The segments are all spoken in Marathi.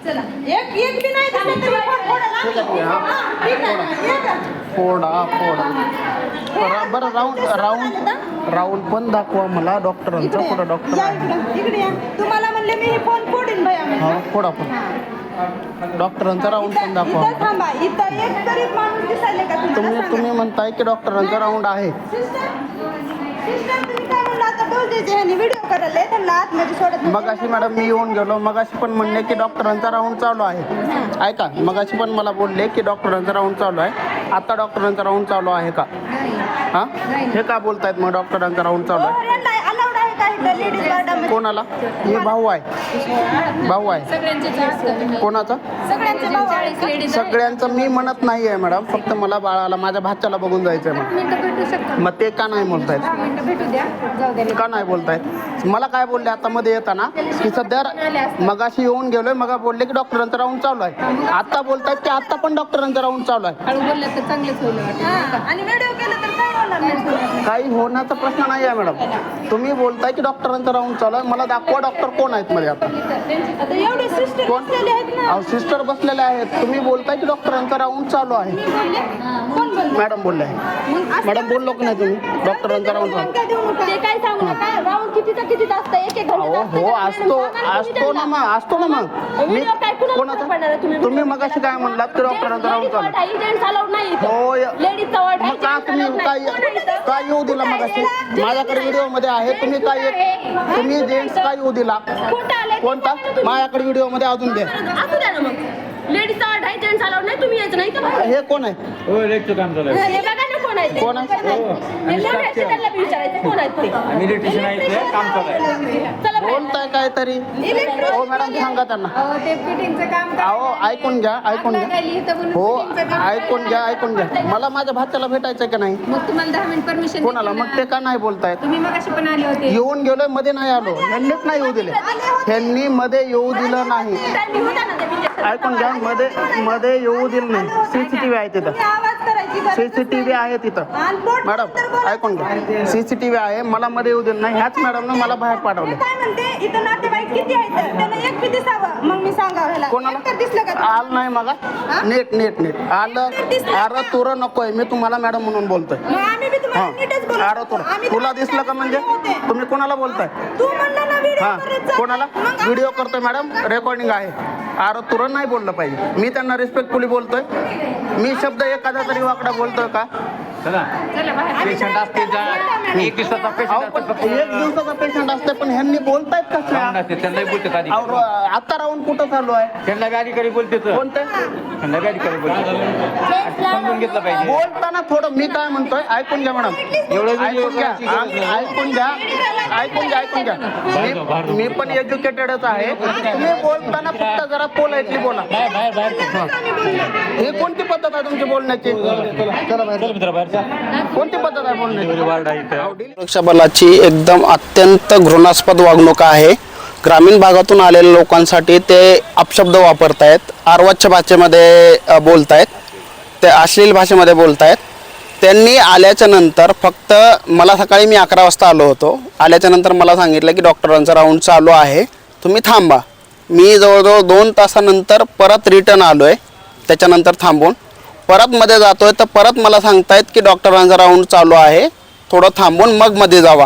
चला एक एक भी नाही दिसलं तरी फोडा बरं राऊंड पण दाखवा मला डॉक्टरांचा. पुढे डॉक्टर इकडे या. तुम्हाला म्हणले मी फोन फोडीन भैया. हा फोडा पण डॉक्टरांचा राऊंड पण दाखवा. इथं थांबा. इथं एक तरी माणूस दिसायले का तुम्हाला? तुम्ही म्हणताय की डॉक्टरांचा राऊंड आहे. सिस्टर तुम्ही काय म्हणला आता डोस द्यायचे ह्यानी व्हिडिओ करायला त्यांना आतमध्ये सोडत नाही. मगाशी मॅडम मी येऊन गेलो. मगाशी पण म्हणले की डॉक्टरांचा राऊंड चालू आहे. ऐका मगाशी पण मला बोलले की डॉक्टरांचा राऊंड चालू आहे. आता डॉक्टरांचा राऊंड चालू आहे का? हां हे का बोलतायत मग डॉक्टरांचा राऊंड चालू आहे? अलाउड आहे का इथं लेडीज वार्डामध्ये? कोणाला? हे भाऊ आहे कोणाचा? सगळ्यांचं मी म्हणत नाही आहे मॅडम. फक्त मला बाळाला माझ्या भाच्याला बघून जायचं आहे. मग ते का नाही बोलतायत? का नाही बोलतायत? मला काय बोलले आता मध्ये येताना की सध्या मगाशी येऊन गेलोय. मग बोलले की डॉक्टरांचा राऊंड चालू आहे. आता बोलतायत की आता पण डॉक्टरांचा राऊंड चालू आहे. आणि व्हिडिओ केलं तर काय होणार नाही. काही होण्याचा प्रश्न नाही आहे मॅडम. तुम्ही बोलताय की डॉक्टरांचा राऊंड चालू आहे. मला दाखवा डॉक्टर कोण आहेत मध्ये आता. आता एवढे सिस्टर कोण? बसलेले आहेत ना. अहो सिस्टर बसलेले आहेत. तुम्ही बोलताय की डॉक्टरांचा राऊंड चालू आहे. कोण बोलले? मॅडम बोलले. मॅडम बोललो की नाही तुम्ही? डॉक्टरांचा राऊंड चालू. काय देऊ नका. ते काय सांगू नका. राऊंड कितीचा कितीचा असतं? एक एक घंटा हो असतो ना मग मी कोणाचा? तुम्ही मगाशी काय म्हणलात की डॉक्टरांचा राऊंड चालू हो मग का तुम्ही काय येऊ दिला मगाशी? माझ्याकडे व्हिडिओ मध्ये आहे. तुम्ही जेंट्स काय येऊ दिला? कोणता? माझ्याकडे व्हिडिओ मध्ये अजून द्या. लेडीजचा वाट आहे, जेंट्स अलाउड नाही. तुम्ही यायचं नाही का? हे कोण आहे? हे बघा ना कोण आहे ते. कोण आहे? हे लोक आहेत, त्यांना बी विचारायचं कोण आहेत ते. चला बाहेर. बोलताय काहीतरी. हो मॅडम सांगा त्यांना. अहो ऐकून घ्या हो ऐकून घ्या. मला माझ्या भाच्याला भेटायचंय का नाही? मग तुम्हाला 10 मिनिट परमिशन कोणाला? मग ते का नाही बोलतायत? तुम्ही मगाशी पण आले होते. येऊन गेलोय मध्ये नाही आलो. ह्यांनीच नाही येऊ दिले. ह्यांनी मध्ये येऊ दिलं नाही. टाइमिंग होता ना ते ऐकून घ्या मध्ये येऊ दिलं नाही. सीसीटीव्ही आहे तिथं. आवाज करायची गरज सीसीटीव्ही आहे तिथं. मॅडम ऐकून घ्या सीसीटीव्ही आहे. मला मध्ये येऊ दिलं नाही. ह्याच मॅडमनं मला बाहेर पाठवले. काय म्हणते इथं नातेवाईक किती आहेत? त्यांना एक बी दिसावं मग मी सांगावं ह्याला. कोणाला? एकतर दिसलं का? आलं नाही मग नीट आलं. अरे तुर नकोय. मी तुम्हाला मॅडम म्हणून बोलतोय. मग आम्ही बी तुम्हाला नीटच बोलतो. अरे तुर आम्ही तुला तुम्हाला दिसलं का? म्हणजे होते. तुम्ही कोणाला बोलताय? तू म्हणला ना व्हिडिओ हा करत जा. कोणाला? मग व्हिडिओ करतोय मॅडम. रेकॉर्डिंग आहे. अरे तुर नाही बोललं पाहिजे. मी त्यांना रिस्पेक्टफुली बोलतोय. मी शब्द एखादा तरी वाकडा बोलतोय का? पेशंट असते एक दिवसाचा एक दिवसाचा पेशंट असते पण ह्यांनी बोलतायत कसं? त्यांनाही बोलतात आधी. आता राऊंड कुठं चालू आहे? त्यांना अधिकारी बोलते कोणते? त्यांना अधिकारी बोलते. समजून घेतलं पाहिजे. बोलताना थोडं मी काय म्हणतोय ऐकून घ्या मॅडम. एवढं ऐकून घ्या. मी पण एज्युकेटेडच आहे. तुम्ही बोलताना फक्त जरा पोलाइटली बोला. ही कोणती पद्धत आहे तुमची बोलण्याची? कोणती पद्धत आहे बोलण्याची? सुरक्षा बलाची एकदम अत्यंत घृणास्पद वागणूक आहे. ग्रामीण भागातून आलेल्या लोकांसाठी ते अपशब्द वापरतायत. अर्वाच्य भाषेमध्ये बोलतायत. ते अश्लील भाषेमध्ये बोलतायत. त्यांनी आल्याच्या नंतर फक्त मला सकाळी मी 11 वाजता आलो होतो. आल्याच्या नंतर मला सांगितलं की डॉक्टरांचा राऊंड चालू आहे, तुम्ही थांबा. मी जवळजवळ 2 तासानंतर परत रिटर्न आलो आहे. त्याच्यानंतर थांबून परत मध्ये जातो आहे तर परत मला सांगतायत की डॉक्टरांचा राऊंड चालू आहे, थोडं थांबून मग मध्ये जावा.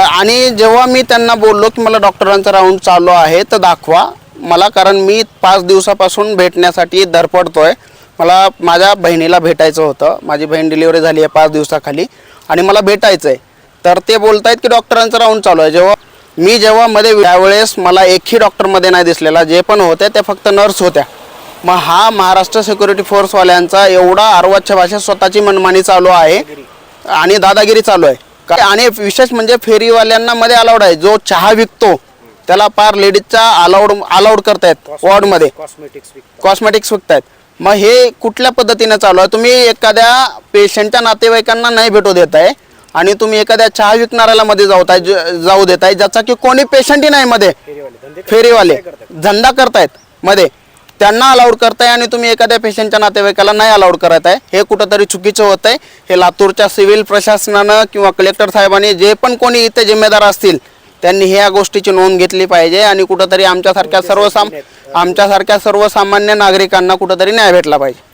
आणि जेव्हा मी त्यांना बोललो की मला डॉक्टरांचा राऊंड चालू आहे तर दाखवा मला, कारण मी 5 दिवसापासून भेटण्यासाठी धडपडतोय. मला माझ्या बहिणीला भेटायचं होतं. माझी बहीण डिलिव्हरी झाली आहे 5 दिवसाखाली आणि मला भेटायचं आहे. तर ते बोलत आहेत की डॉक्टरांचा राऊंड चालू आहे. जेव्हा मध्ये त्यावेळेस मला एकही डॉक्टरमध्ये नाही दिसलेला. जे पण होते ते फक्त नर्स होत्या. मग हा महाराष्ट्र सिक्युरिटी फोर्सवाल्यांचा एवढा अर्वाच्य भाषेत स्वतःची मनमानी चालू आहे आणि दादागिरी चालू आहे. आणि विशेष म्हणजे फेरीवाल्यांना मध्ये अलाउड आहे. जो चहा विकतो त्याला पार लेडीजचा अलाउड करतायत. वॉर्डमध्ये कॉस्मेटिक्स विकतायत. मग हे कुठल्या पद्धतीने चालू आहे? तुम्ही एखाद्या पेशंटच्या नातेवाईकांना नाही भेटू देत आहे आणि तुम्ही एखाद्या चहा विकणाऱ्याला मध्ये जाऊ देत आहे, ज्याचा की कोणी पेशंटही नाही. मध्ये फेरीवाले धंदा करतायत मध्ये, त्यांना अलाउड करताय आणि तुम्ही एखाद्या पेशंटच्या नातेवाईकाला नाही अलाउड करत आहे. हे कुठंतरी चुकीचं होत आहे. हे लातूरच्या सिव्हिल प्रशासनानं किंवा कलेक्टर साहेबांनी जे पण कोणी इथे जिम्मेदार असतील त्यांनी ह्या गोष्टीची नोंद घेतली पाहिजे आणि कुठंतरी आमच्यासारख्या सर्वसामान्य नागरिकांना कुठंतरी न्याय भेटला पाहिजे.